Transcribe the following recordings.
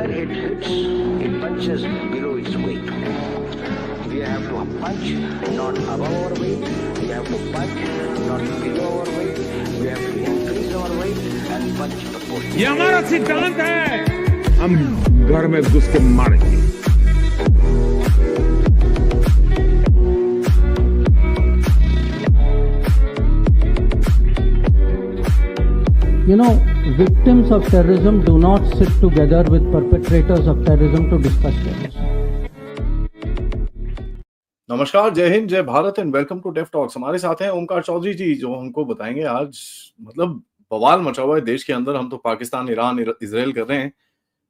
where it hits, it punches below its weight. We have to punch not above our weight. We have to punch not below our weight. We have to increase our weight and punch the post. ये हमारा सिद्धांत है, हम घर में घुस के मारेंगे। You know, victims of terrorism do not sit together with perpetrators of terrorism to discuss terrorism. नमस्कार, जय हिंद, जय Bharat and welcome to deaf talks. हमारे साथ हैं ओमकार चौधरी जी, जो हमको बताएंगे आज मतलब बवाल मचा हुआ है देश के अंदर। हम तो पाकिस्तान, ईरान, इजराइल कर रहे हैं,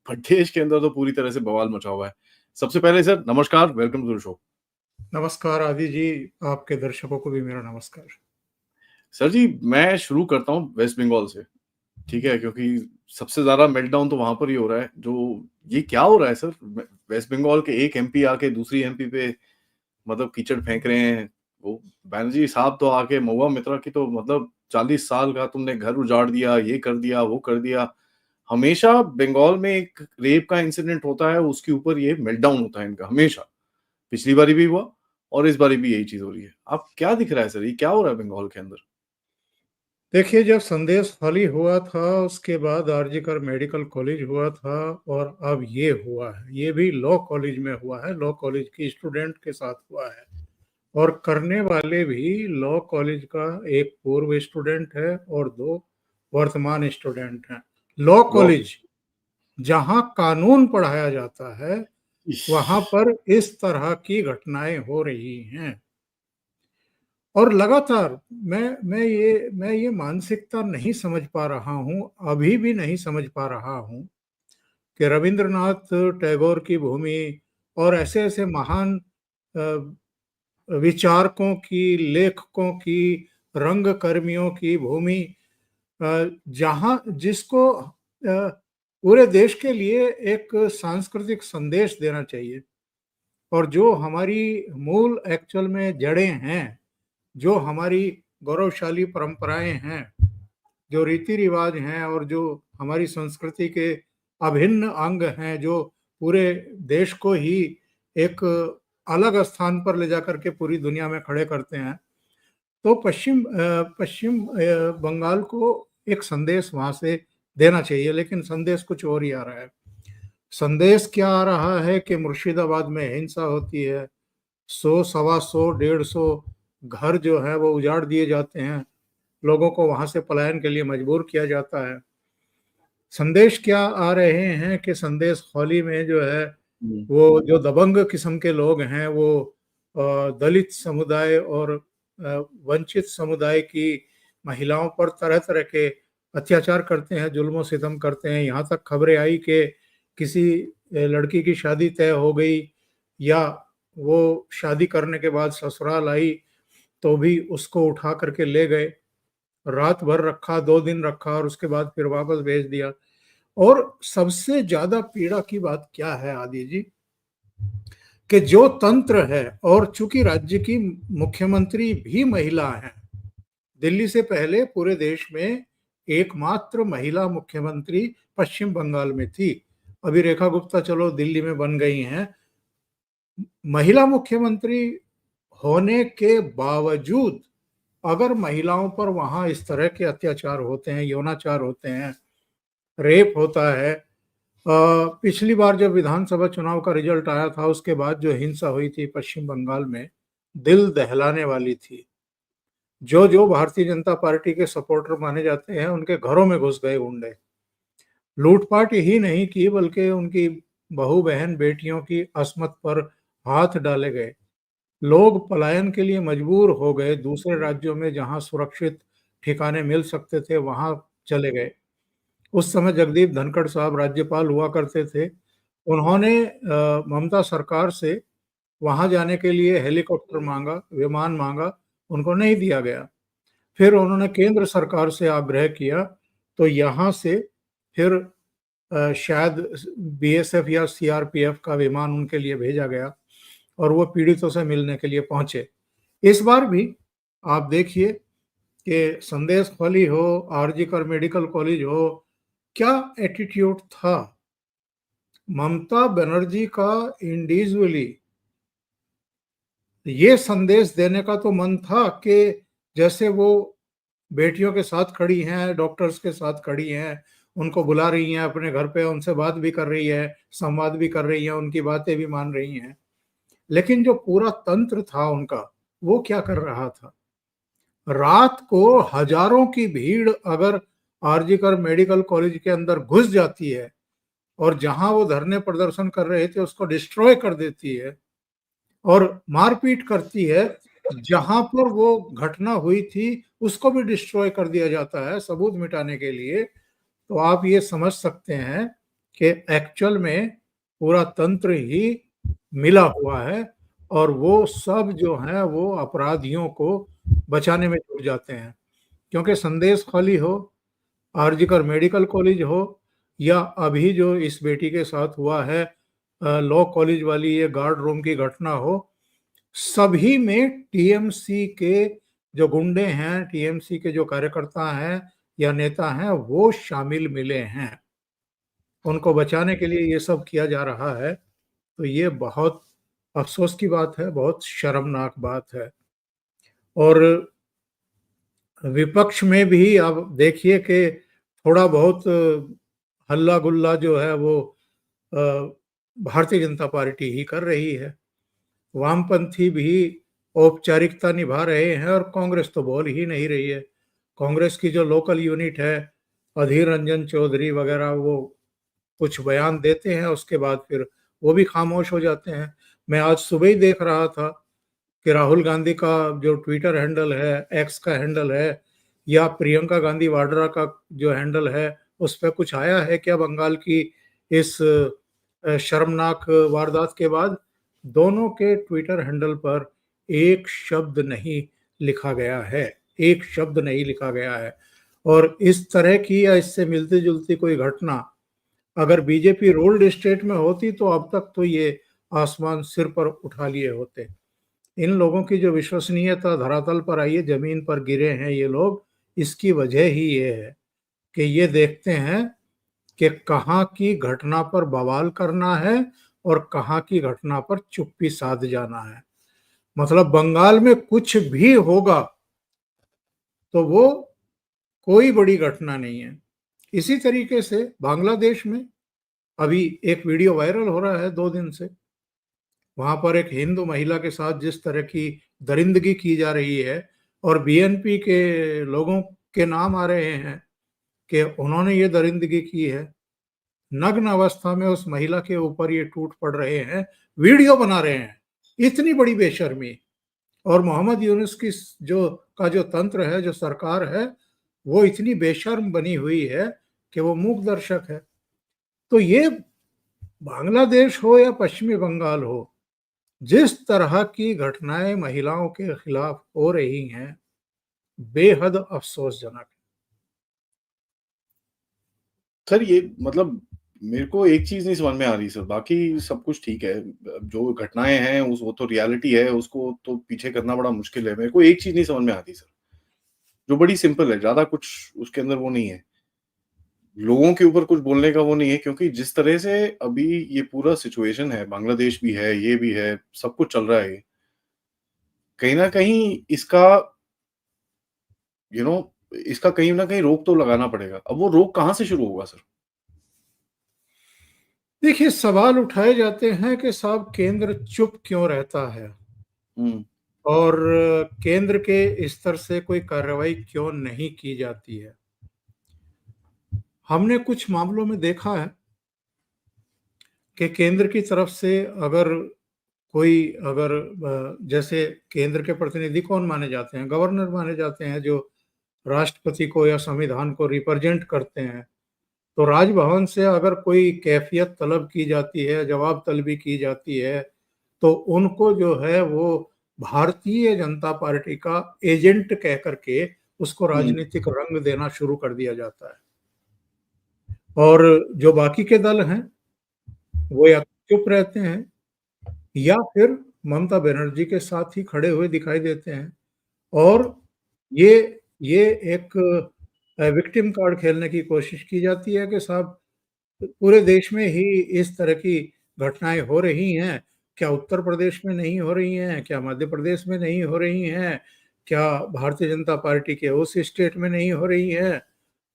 पर देश के अंदर तो पूरी तरह से बवाल मचा हुआ है। सबसे पहले सर नमस्कार, वेलकम टू द शो। नमस्कार आदि जी, आपके दर्शकों को भी मेरा नमस्कार। सर जी, मैं शुरू करता हूँ वेस्ट बंगाल से, ठीक है, क्योंकि सबसे ज्यादा मेल्टडाउन तो वहां पर ही हो रहा है। जो ये क्या हो रहा है सर, वेस्ट बंगाल के एक एमपी आके दूसरी एमपी पे मतलब कीचड़ फेंक रहे हैं। वो बैनर्जी साहब तो आके महुआ मित्रा की तो मतलब 40 साल का तुमने घर उजाड़ दिया, ये कर दिया, वो कर दिया। हमेशा बंगाल में एक रेप का इंसिडेंट होता है, उसके ऊपर ये मेल्टडाउन होता है इनका हमेशा। पिछली बारी भी हुआ और इस बारी भी यही चीज हो रही है। आप क्या दिख रहा है सर, ये क्या हो रहा है बंगाल के अंदर? देखिए, जब संदेश खाली हुआ था उसके बाद आरजीकर मेडिकल कॉलेज हुआ था और अब ये हुआ है। ये भी लॉ कॉलेज में हुआ है, लॉ कॉलेज की स्टूडेंट के साथ हुआ है और करने वाले भी लॉ कॉलेज का एक पूर्व स्टूडेंट है और 2 वर्तमान स्टूडेंट हैं। लॉ कॉलेज जहां कानून पढ़ाया जाता है वहां पर इस तरह की घटनाएं हो रही हैं और लगातार मैं ये मानसिकता नहीं समझ पा रहा हूं, अभी भी नहीं समझ पा रहा हूं कि रविंद्रनाथ टैगोर की भूमि और ऐसे ऐसे महान विचारकों की, लेखकों की, रंग कर्मियों की भूमि, जहां जिसको पूरे देश के लिए एक सांस्कृतिक संदेश देना चाहिए और जो हमारी मूल एक्चुअल में जड़ें हैं, जो हमारी गौरवशाली परंपराएं हैं, जो रीति रिवाज हैं और जो हमारी संस्कृति के अभिन्न अंग हैं, जो पूरे देश को ही एक अलग स्थान पर ले जाकर के पूरी दुनिया में खड़े करते हैं। तो पश्चिम बंगाल को एक संदेश वहां से देना चाहिए, लेकिन संदेश कुछ और ही आ रहा है। संदेश क्या आ रहा है कि मुर्शिदाबाद में हिंसा होती है, 100, 125, 150 घर जो है वो उजाड़ दिए जाते हैं, लोगों को वहां से पलायन के लिए मजबूर किया जाता है। संदेश क्या आ रहे हैं कि संदेश खाली में जो है वो जो दबंग किस्म के लोग हैं वो दलित समुदाय और वंचित समुदाय की महिलाओं पर तरह तरह के अत्याचार करते हैं, जुल्म सितम करते हैं। यहाँ तक खबरें आई कि किसी लड़की की शादी तय हो गई या वो शादी करने के बाद ससुराल आई तो भी उसको उठा करके ले गए, रात भर रखा, 2 दिन रखा और उसके बाद फिर वापस भेज दिया। और सबसे ज्यादा पीड़ा की बात क्या है आदि जी, कि जो तंत्र है, और चूंकि राज्य की मुख्यमंत्री भी महिला हैं, दिल्ली से पहले पूरे देश में एकमात्र महिला मुख्यमंत्री पश्चिम बंगाल में थी। अभी रेखा गुप्ता चलो दिल्ली में बन गई हैं। महिला मुख्यमंत्री होने के बावजूद अगर महिलाओं पर वहां इस तरह के अत्याचार होते हैं, यौनाचार होते हैं, रेप होता है। पिछली बार जब विधानसभा चुनाव का रिजल्ट आया था उसके बाद जो हिंसा हुई थी पश्चिम बंगाल में, दिल दहलाने वाली थी। जो जो भारतीय जनता पार्टी के सपोर्टर माने जाते हैं उनके घरों में घुस गए गुंडे, लूटपाट ही नहीं की बल्कि उनकी बहू बहन बेटियों की अस्मत पर हाथ डाले गए। लोग पलायन के लिए मजबूर हो गए, दूसरे राज्यों में जहां सुरक्षित ठिकाने मिल सकते थे वहां चले गए। उस समय जगदीप धनखड़ साहब राज्यपाल हुआ करते थे। उन्होंने ममता सरकार से वहां जाने के लिए हेलीकॉप्टर मांगा, विमान मांगा, उनको नहीं दिया गया। फिर उन्होंने केंद्र सरकार से आग्रह किया तो यहाँ से फिर शायद बीएसएफ या सीआरपीएफ का विमान उनके लिए भेजा गया और वो पीड़ितों से मिलने के लिए पहुंचे। इस बार भी आप देखिए कि संदेश खाली हो, आरजीकर मेडिकल कॉलेज हो, क्या एटीट्यूड था। ममता बनर्जी का इंडिविजुअली ये संदेश देने का तो मन था कि जैसे वो बेटियों के साथ खड़ी हैं, डॉक्टर्स के साथ खड़ी हैं, उनको बुला रही हैं अपने घर पे, उनसे बात भी कर रही है, संवाद भी कर रही हैं, उनकी बातें भी मान रही हैं। लेकिन जो पूरा तंत्र था उनका, वो क्या कर रहा था? रात को हजारों की भीड़ अगर आरजीकर मेडिकल कॉलेज के अंदर घुस जाती है और जहां वो धरने प्रदर्शन कर रहे थे उसको डिस्ट्रॉय कर देती है और मारपीट करती है, जहां पर वो घटना हुई थी उसको भी डिस्ट्रॉय कर दिया जाता है सबूत मिटाने के लिए, तो आप ये समझ सकते हैं कि एक्चुअल में पूरा तंत्र ही मिला हुआ है और वो सब जो है वो अपराधियों को बचाने में जुट जाते हैं। क्योंकि संदेश खाली हो, आरजीकर मेडिकल कॉलेज हो, या अभी जो इस बेटी के साथ हुआ है लॉ कॉलेज वाली ये गार्ड रूम की घटना हो, सभी में टीएमसी के जो गुंडे हैं, टीएमसी के जो कार्यकर्ता हैं या नेता हैं, वो शामिल मिले हैं। उनको बचाने के लिए ये सब किया जा रहा है, तो ये बहुत अफसोस की बात है, बहुत शर्मनाक बात है। और विपक्ष में भी आप देखिए कि थोड़ा बहुत हल्ला गुल्ला जो है वो भारतीय जनता पार्टी ही कर रही है। वामपंथी भी औपचारिकता निभा रहे हैं और कांग्रेस तो बोल ही नहीं रही है। कांग्रेस की जो लोकल यूनिट है, अधीर रंजन चौधरी वगैरह, वो कुछ बयान देते हैं, उसके बाद फिर वो भी खामोश हो जाते हैं। मैं आज सुबह ही देख रहा था कि राहुल गांधी का जो ट्विटर हैंडल है, एक्स का हैंडल है, या प्रियंका गांधी वाड्रा का जो हैंडल है, उस पर कुछ आया है क्या बंगाल की इस शर्मनाक वारदात के बाद? दोनों के ट्विटर हैंडल पर एक शब्द नहीं लिखा गया है, एक शब्द नहीं लिखा गया है। और इस तरह की या इससे मिलती जुलती कोई घटना अगर बीजेपी रोल्ड स्टेट में होती तो अब तक तो ये आसमान सिर पर उठा लिए होते। इन लोगों की जो विश्वसनीयता धरातल पर आई है, जमीन पर गिरे हैं ये लोग, इसकी वजह ही ये है कि ये देखते हैं कि कहाँ की घटना पर बवाल करना है और कहाँ की घटना पर चुप्पी साध जाना है। मतलब बंगाल में कुछ भी होगा तो वो कोई बड़ी घटना नहीं है। इसी तरीके से बांग्लादेश में अभी एक वीडियो वायरल हो रहा है 2 दिन से। वहां पर एक हिंदू महिला के साथ जिस तरह की दरिंदगी की जा रही है और बीएनपी के लोगों के नाम आ रहे हैं कि उन्होंने ये दरिंदगी की है। नग्न अवस्था में उस महिला के ऊपर ये टूट पड़ रहे हैं, वीडियो बना रहे हैं। इतनी बड़ी बेशर्मी। और मोहम्मद यूनुस की जो तंत्र है, जो सरकार है, वो इतनी बेशर्म बनी हुई है कि वो मूक दर्शक है। तो ये बांग्लादेश हो या पश्चिमी बंगाल हो, जिस तरह की घटनाएं महिलाओं के खिलाफ हो रही हैं, बेहद अफसोसजनक है। सर ये मतलब मेरे को एक चीज नहीं समझ में आ रही सर, बाकी सब कुछ ठीक है, जो घटनाएं हैं उस वो तो रियलिटी है, उसको तो पीछे करना बड़ा मुश्किल है। मेरे को एक चीज नहीं समझ में आती सर, जो बड़ी सिंपल है, ज्यादा कुछ उसके अंदर वो नहीं है, लोगों के ऊपर कुछ बोलने का वो नहीं है, क्योंकि जिस तरह से अभी ये पूरा सिचुएशन है, बांग्लादेश भी है, ये भी है, सब कुछ चल रहा है, कहीं ना कहीं इसका इसका कहीं ना कहीं रोक तो लगाना पड़ेगा। अब वो रोक कहाँ से शुरू होगा सर? देखिए, सवाल उठाए जाते हैं कि साहब केंद्र चुप क्यों रहता है और केंद्र के स्तर से कोई कार्रवाई क्यों नहीं की जाती है। हमने कुछ मामलों में देखा है कि केंद्र की तरफ से अगर जैसे केंद्र के प्रतिनिधि कौन माने जाते हैं? गवर्नर माने जाते हैं, जो राष्ट्रपति को या संविधान को रिप्रेजेंट करते हैं। तो राजभवन से अगर कोई कैफियत तलब की जाती है, जवाब तलबी की जाती है, तो उनको जो है वो भारतीय जनता पार्टी का एजेंट कह करके उसको राजनीतिक रंग देना शुरू कर दिया जाता है। और जो बाकी के दल हैं वो या चुप रहते हैं या फिर ममता बनर्जी के साथ ही खड़े हुए दिखाई देते हैं। और ये एक विक्टिम कार्ड खेलने की कोशिश की जाती है कि साहब पूरे देश में ही इस तरह की घटनाएं हो रही हैं। क्या उत्तर प्रदेश में नहीं हो रही हैं? क्या मध्य प्रदेश में नहीं हो रही हैं? क्या भारतीय जनता पार्टी के उस स्टेट में नहीं हो रही हैं?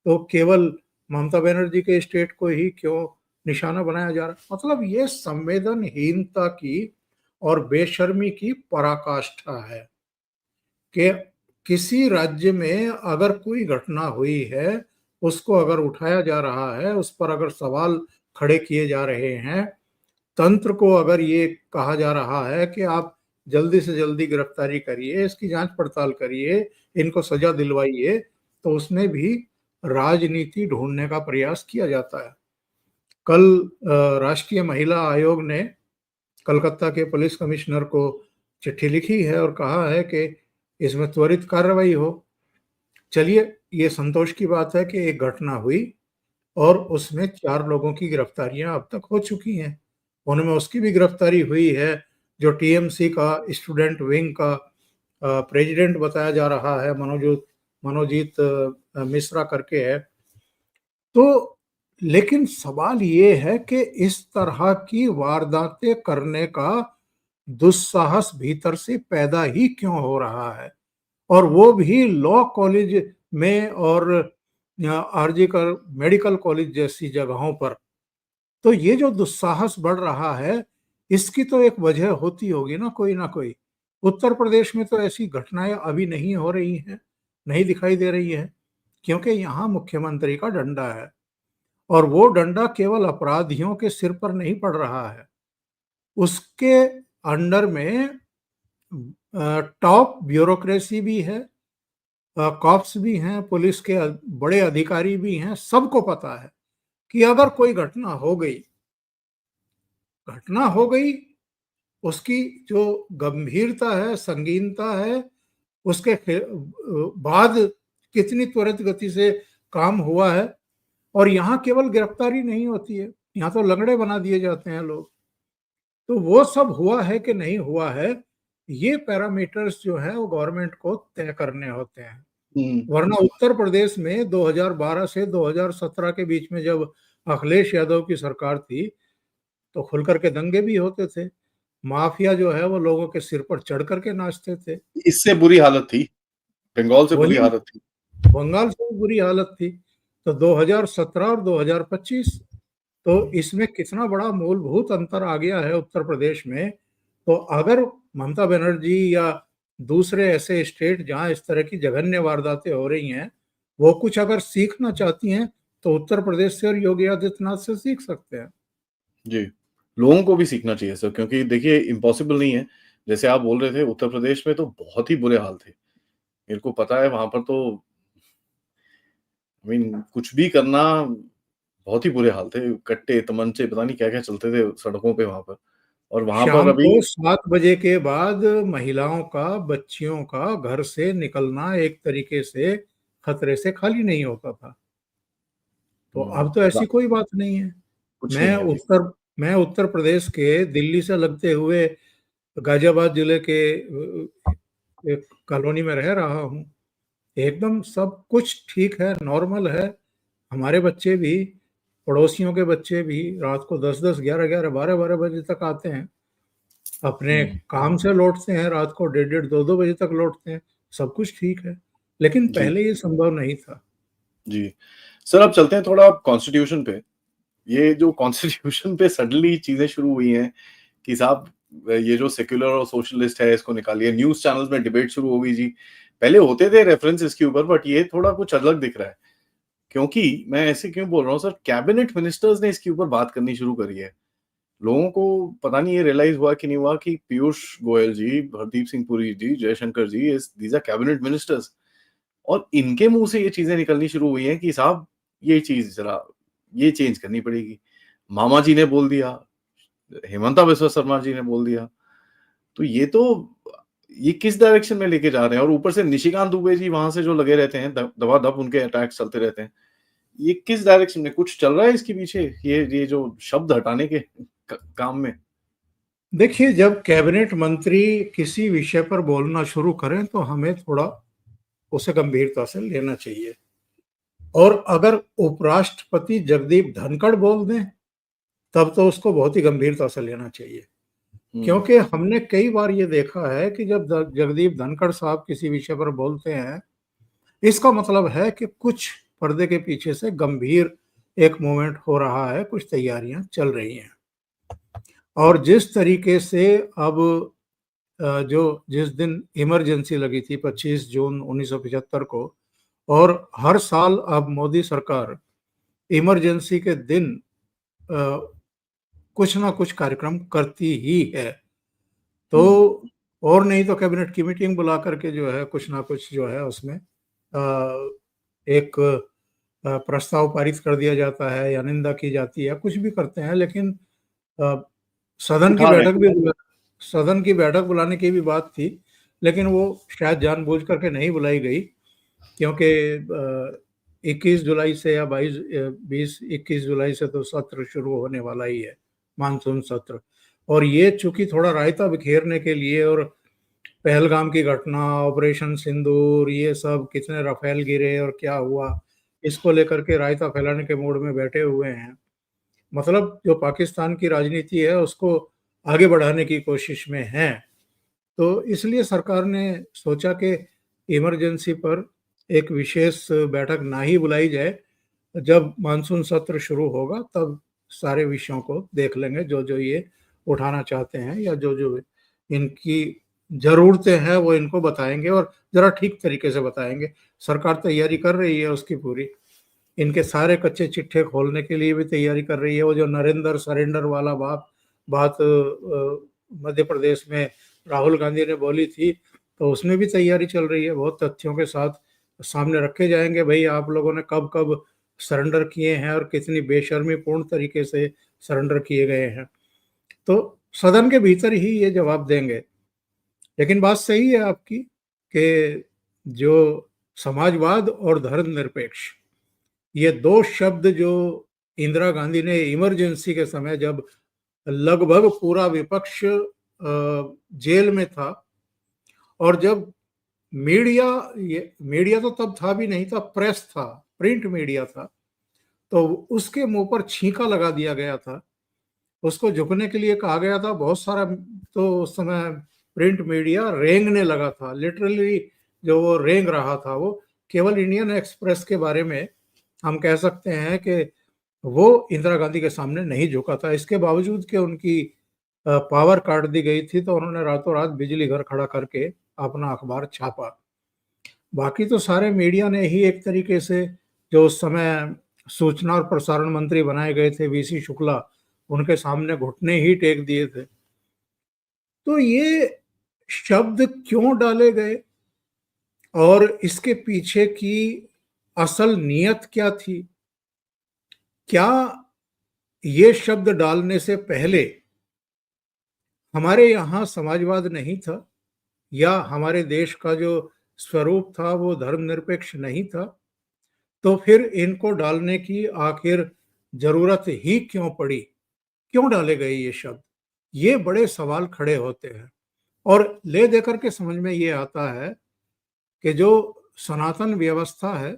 तो केवल ममता बनर्जी के स्टेट को ही क्यों निशाना बनाया जा रहा है? मतलब ये संवेदनहीनता की और बेशर्मी की पराकाष्ठा है कि किसी राज्य में अगर कोई घटना हुई है, उसको अगर उठाया जा रहा है, उस पर अगर सवाल खड़े किए जा रहे हैं, तंत्र को अगर ये कहा जा रहा है कि आप जल्दी से जल्दी गिरफ्तारी करिए, इसकी जांच पड़ताल करिए, इनको सजा दिलवाइए, तो उसमें भी राजनीति ढूंढने का प्रयास किया जाता है। कल राष्ट्रीय महिला आयोग ने कलकत्ता के पुलिस कमिश्नर को चिट्ठी लिखी है और कहा है कि इसमें त्वरित कार्रवाई हो। चलिए, ये संतोष की बात है कि एक घटना हुई और उसमें 4 लोगों की गिरफ्तारियां अब तक हो चुकी हैं। उनमें उसकी भी गिरफ्तारी हुई है जो टीएमसी का स्टूडेंट विंग का प्रेसिडेंट बताया जा रहा है, मनोजीत मिश्रा करके है। तो लेकिन सवाल ये है कि इस तरह की वारदातें करने का दुस्साहस भीतर से पैदा ही क्यों हो रहा है, और वो भी लॉ कॉलेज में और आरजी कर मेडिकल कॉलेज जैसी जगहों पर। तो ये जो दुस्साहस बढ़ रहा है, इसकी तो एक वजह होती होगी ना कोई। उत्तर प्रदेश में तो ऐसी घटनाएं अभी नहीं हो रही हैं, नहीं दिखाई दे रही है, क्योंकि यहाँ मुख्यमंत्री का डंडा है और वो डंडा केवल अपराधियों के सिर पर नहीं पड़ रहा है, उसके अंडर में टॉप ब्यूरोक्रेसी भी है, कॉप्स भी हैं, पुलिस के बड़े अधिकारी भी हैं। सबको पता है कि अगर कोई घटना हो गई, उसकी जो गंभीरता है, संगीनता है, उसके बाद कितनी त्वरित गति से काम हुआ है। और यहाँ केवल गिरफ्तारी नहीं होती है, यहाँ तो लंगड़े बना दिए जाते हैं लोग। तो वो सब हुआ है कि नहीं हुआ है, ये पैरामीटर्स जो है वो गवर्नमेंट को तय करने होते हैं। वरना उत्तर प्रदेश में 2012 से 2017 के बीच में जब अखिलेश यादव की सरकार थी, तो खुलकर के दंगे भी होते थे। माफिया जो है वो लोगों के सिर पर चढ़ करके नाचते थे। इससे बुरी हालत थी, बंगाल से बुरी वही हालत थी। बंगाल से भी बुरी हालत थी। तो 2017 और 2025, तो इसमें कितना बड़ा मूलभूत अंतर आ गया है उत्तर प्रदेश में। तो अगर ममता बनर्जी या दूसरे ऐसे स्टेट जहां इस तरह की जघन्य वारदातें हो रही हैं, वो कुछ अगर सीखना चाहती हैं, तो उत्तर प्रदेश से और योगी आदित्यनाथ से सीख सकते हैं। जी, लोगों को भी सीखना चाहिए सर, क्योंकि देखिए इम्पॉसिबल नहीं है। जैसे आप बोल रहे थे, उत्तर प्रदेश में तो बहुत ही बुरे हाल थे। मेरे को पता है वहाँ पर तो कुछ भी करना बहुत ही बुरे हाल थे। कट्टे, तमंचे पता नहीं क्या-क्या चलते थे सड़कों पे वहाँ पर। और वहाँ पर शाम अभी को 7 बजे के बाद महिलाओं का, बच्चियों का घर से निकलना एक तरीके से खतरे से खाली नहीं होता था। तो अब तो ऐसी कोई बात नहीं है। कुछ नहीं मैं है अभी। उत्तर प्रदेश के दिल्ली से लगते हुए गाजियाबाद जिले के एक कॉलोनी में रह रहा हूँ। एकदम सब कुछ ठीक है, नॉर्मल है। हमारे बच्चे भी, पड़ोसियों के बच्चे भी रात को 10-10, 11-11, 12-12 बजे तक आते हैं। अपने काम से लौटते हैं, रात को 1:30, 2-2 बजे तक लौटते हैं। सब कुछ ठीक है, लेकिन जी, पहले ये संभव नहीं था। जी। सर अब चलते हैं थोड़ा कॉन्स्टिट्यूशन पे। ये जो कॉन्स्टिट्यूशन पे सडनली चीज़ें शुरू हुई हैं कि साहब ये जो सेक्युलर और सोशलिस्ट है इसको निकालिए। न्यूज़ चैनल्स में डिबेट शुरू हो गई जी। पहले होते थे रेफरेंस इसके ऊपर, बट ये थोड़ा कुछ अलग दिख रहा है। क्योंकि मैं ऐसे क्यों बोल रहा हूँ सर, कैबिनेट मिनिस्टर्स ने इसके ऊपर बात करनी शुरू करी है। लोगों को पता नहीं ये रियलाइज हुआ कि नहीं हुआ कि पीयूष गोयल जी, हरदीप सिंह पुरी जी, जयशंकर जी, दीज आर कैबिनेट मिनिस्टर्स, और इनके मुंह से ये चीजें निकलनी शुरू हुई हैं कि साहब ये चीज जरा ये चेंज करनी पड़ेगी। मामा जी ने बोल दिया, हेमंता बिस्वा शर्मा जी ने बोल दिया। तो ये किस डायरेक्शन में लेके जा रहे हैं? और ऊपर से निशिकांत दुबे जी वहां से जो लगे रहते हैं, दबादब उनके अटैक्स चलते रहते हैं। ये किस डायरेक्शन में कुछ चल रहा है इसके पीछे, ये जो शब्द हटाने के काम में? देखिए, जब कैबिनेट मंत्री किसी विषय पर बोलना शुरू करें, तो हमें थोड़ा उसे गंभीरता से लेना चाहिए। और अगर उपराष्ट्रपति जगदीप धनखड़ बोल दें तब तो उसको बहुत ही गंभीरता से लेना चाहिए, क्योंकि हमने कई बार ये देखा है कि जब जगदीप धनखड़ साहब किसी विषय पर बोलते हैं, इसका मतलब है कि कुछ पर्दे के पीछे से गंभीर एक मूवमेंट हो रहा है, कुछ तैयारियां चल रही हैं। और जिस तरीके से अब जो जिस दिन इमरजेंसी लगी थी 25 जून 1975 को, और हर साल अब मोदी सरकार इमरजेंसी के दिन कुछ ना कुछ कार्यक्रम करती ही है, तो और नहीं तो कैबिनेट की मीटिंग बुला करके जो है कुछ ना कुछ जो है उसमें एक प्रस्ताव पारित कर दिया जाता है या निंदा की जाती है, कुछ भी करते हैं, लेकिन सदन की बैठक बुलाने की भी बात थी, लेकिन वो शायद जानबूझ करके नहीं बुलाई गई, क्योंकि 21 जुलाई से या 21 जुलाई से तो सत्र शुरू होने वाला ही है, मानसून सत्र। और ये चूंकि थोड़ा रायता बिखेरने के लिए, और पहलगाम की घटना, ऑपरेशन सिंदूर, ये सब कितने राफेल गिरे और क्या हुआ, इसको लेकर के रायता फैलाने के मूड में बैठे हुए हैं। मतलब जो पाकिस्तान की राजनीति है उसको आगे बढ़ाने की कोशिश में है। तो इसलिए सरकार ने सोचा कि इमरजेंसी पर एक विशेष बैठक ना ही बुलाई जाए, जब मानसून सत्र शुरू होगा तब सारे विषयों को देख लेंगे, जो जो ये उठाना चाहते हैं या जो जो इनकी जरूरतें हैं वो इनको बताएंगे, और जरा ठीक तरीके से बताएंगे। सरकार तैयारी कर रही है उसकी पूरी, इनके सारे कच्चे चिट्ठे खोलने के लिए भी तैयारी कर रही है। वो जो नरेंद्र सरेंडर वाला बात मध्य प्रदेश में राहुल गांधी ने बोली थी, तो उसमें भी तैयारी चल रही है, बहुत तथ्यों के साथ सामने रखे जाएंगे। भाई आप लोगों ने कब कब सरेंडर किए हैं और कितनी बेशर्मी पूर्ण तरीके से सरेंडर किए गए हैं, तो सदन के भीतर ही ये जवाब देंगे। लेकिन बात सही है आपकी कि जो समाजवाद और धर्मनिरपेक्ष, ये दो शब्द जो इंदिरा गांधी ने इमरजेंसी के समय, जब लगभग पूरा विपक्ष जेल में था, और जब मीडिया तो तब था भी नहीं था, प्रेस था, प्रिंट मीडिया था, तो उसके मुंह पर छींका लगा दिया गया था, उसको झुकने के लिए कहा गया था बहुत सारा। तो उस समय प्रिंट मीडिया रेंगने लगा था, लिटरली जो वो रेंग रहा था। वो केवल इंडियन एक्सप्रेस के बारे में हम कह सकते हैं कि वो इंदिरा गांधी के सामने नहीं झुका था, इसके बावजूद कि उनकी पावर काट दी गई थी, तो उन्होंने रातों रात बिजली घर खड़ा करके अपना अखबार छापा। बाकी तो सारे मीडिया ने ही एक तरीके से, जो उस समय सूचना और प्रसारण मंत्री बनाए गए थे वीसी शुक्ला, उनके सामने घुटने ही टेक दिए थे। तो ये शब्द क्यों डाले गए और इसके पीछे की असल नीयत क्या थी? क्या ये शब्द डालने से पहले हमारे यहाँ समाजवाद नहीं था, या हमारे देश का जो स्वरूप था वो धर्मनिरपेक्ष नहीं था? तो फिर इनको डालने की आखिर जरूरत ही क्यों पड़ी? क्यों डाले गए ये शब्द? ये बड़े सवाल खड़े होते हैं, और ले देकर के समझ में ये आता है कि जो सनातन व्यवस्था है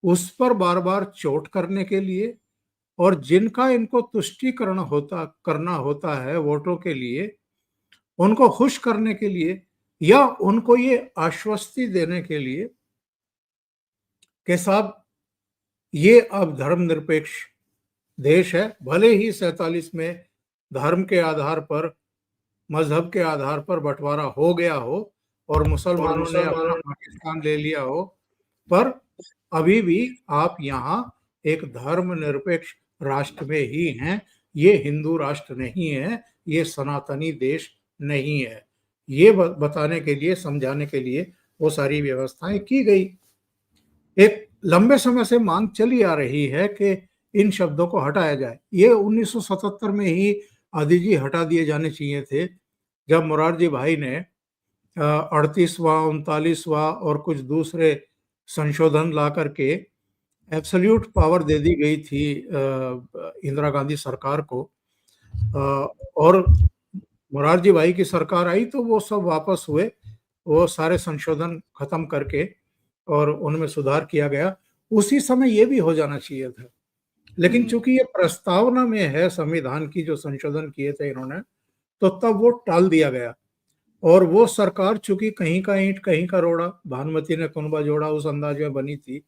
उस पर बार बार चोट करने के लिए, और जिनका इनको तुष्टीकरण करना होता है वोटों के लिए, उनको खुश करने के लिए, या उनको ये आश्वस्ति देने के लिए कि साहब ये अब धर्मनिरपेक्ष देश है, भले ही 47 में धर्म के आधार पर, मजहब के आधार पर बंटवारा हो गया हो और मुसलमानों ने अपना पाकिस्तान ले लिया हो, पर अभी भी आप यहाँ एक धर्मनिरपेक्ष राष्ट्र में ही हैं। ये हिंदू राष्ट्र नहीं है, ये सनातनी देश नहीं है। ये बताने के लिए, समझाने के लिए वो सारी व्यवस्थाएं की गई। एक लंबे समय से मांग चली आ रही है कि इन शब्दों को हटाया जाए। ये 1977 में ही आदि जी हटा दिए जाने चाहिए थे, जब मोरारजी भाई ने 38वां, 39वां और कुछ दूसरे संशोधन ला करके एब्सोल्यूट पावर दे दी गई थी इंदिरा गांधी सरकार को, और मोरारजी भाई की सरकार आई तो वो सब वापस हुए, वो सारे संशोधन खत्म करके और उनमें सुधार किया गया। उसी समय ये भी हो जाना चाहिए था। लेकिन चूंकि ये प्रस्तावना में है संविधान की जो संशोधन किए थे इन्होंने, तो तब वो टाल दिया गया। और वो सरकार चूंकि कहीं का ईंट कहीं का रोड़ा, भानुमति ने कुनबा जोड़ा उस अंदाज में बनी थी।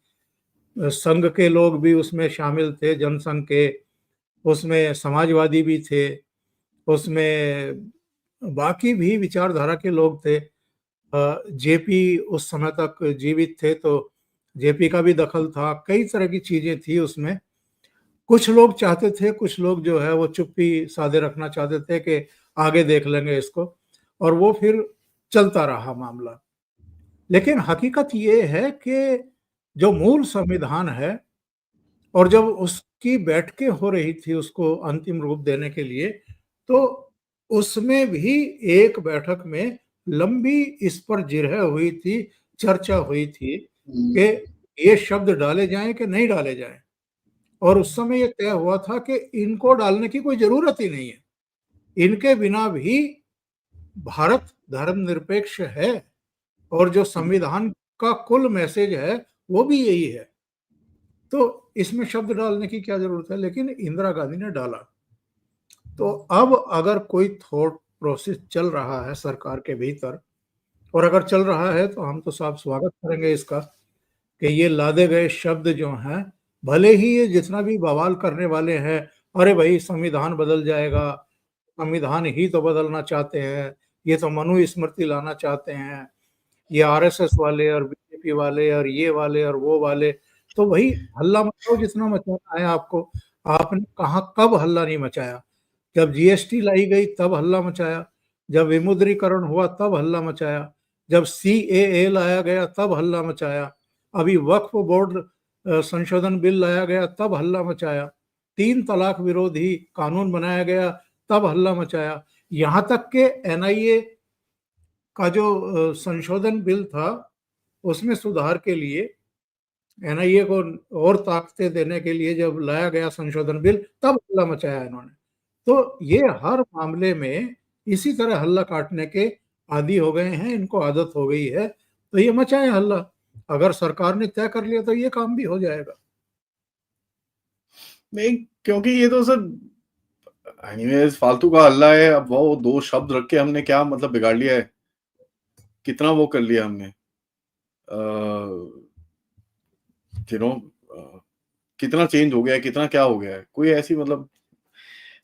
संघ के लोग भी उसमें शामिल थे, जनसंघ के, उसमें समाजवादी भी थे, उसमें बाकी भी विचारधारा के लोग थे। जेपी उस समय तक जीवित थे तो जेपी का भी दखल था, कई तरह की चीजें थी उसमें। कुछ लोग चाहते थे, कुछ लोग जो है वो चुप्पी साधे रखना चाहते थे कि आगे देख लेंगे इसको, और वो फिर चलता रहा मामला। लेकिन हकीकत ये है कि जो मूल संविधान है, और जब उसकी बैठकें हो रही थी उसको अंतिम रूप देने के लिए, तो उसमें भी एक बैठक में लंबी इस पर जिरह हुई थी, चर्चा हुई थी कि ये शब्द डाले जाएं कि नहीं डाले जाएं। और उस समय ये तय हुआ था कि इनको डालने की कोई जरूरत ही नहीं है, इनके बिना भी भारत धर्मनिरपेक्ष है, और जो संविधान का कुल मैसेज है वो भी यही है, तो इसमें शब्द डालने की क्या जरूरत है। लेकिन इंदिरा गांधी ने डाला। तो अब अगर कोई थॉट प्रोसेस चल रहा है सरकार के भीतर, और अगर चल रहा है तो हम तो साफ स्वागत करेंगे इसका, कि ये लादे गए शब्द जो हैं, भले ही ये जितना भी बवाल करने वाले हैं, अरे भाई संविधान बदल जाएगा, संविधान ही तो बदलना चाहते हैं, ये तो मनुस्मृति लाना चाहते हैं, ये आरएसएस वाले और बीजेपी वाले और ये वाले और वो वाले, तो वही हल्ला मचाओ जितना मचाना है आपको। आपने कहाँ कब हल्ला नहीं मचाया? जब जीएसटी लाई गई तब हल्ला मचाया, जब विमुद्रीकरण हुआ तब हल्ला मचाया, जब सीएए लाया गया तब हल्ला मचाया, अभी वक्फ बोर्ड संशोधन बिल लाया गया तब हल्ला मचाया, 3 तलाक विरोधी कानून बनाया गया तब हल्ला मचाया, यहाँ तक के एनआईए का जो संशोधन बिल था उसमें सुधार के लिए, एनआईए को और ताकतें देने के लिए जब लाया गया संशोधन बिल, तब हल्ला मचाया इन्होंने। तो ये हर मामले में इसी तरह हल्ला काटने के आदी हो गए हैं, इनको आदत हो गई है, तो ये मचाए हल्ला। अगर सरकार ने तय कर लिया तो ये काम भी हो जाएगा। नहीं, क्योंकि ये तो सर एनीवेज फालतू का हल्ला है। अब वो 2 शब्द रख के हमने क्या मतलब बिगाड़ लिया है? कितना वो कर लिया हमने? यू नो कितना चेंज हो गया है, कितना क्या हो गया है? कोई ऐसी मतलब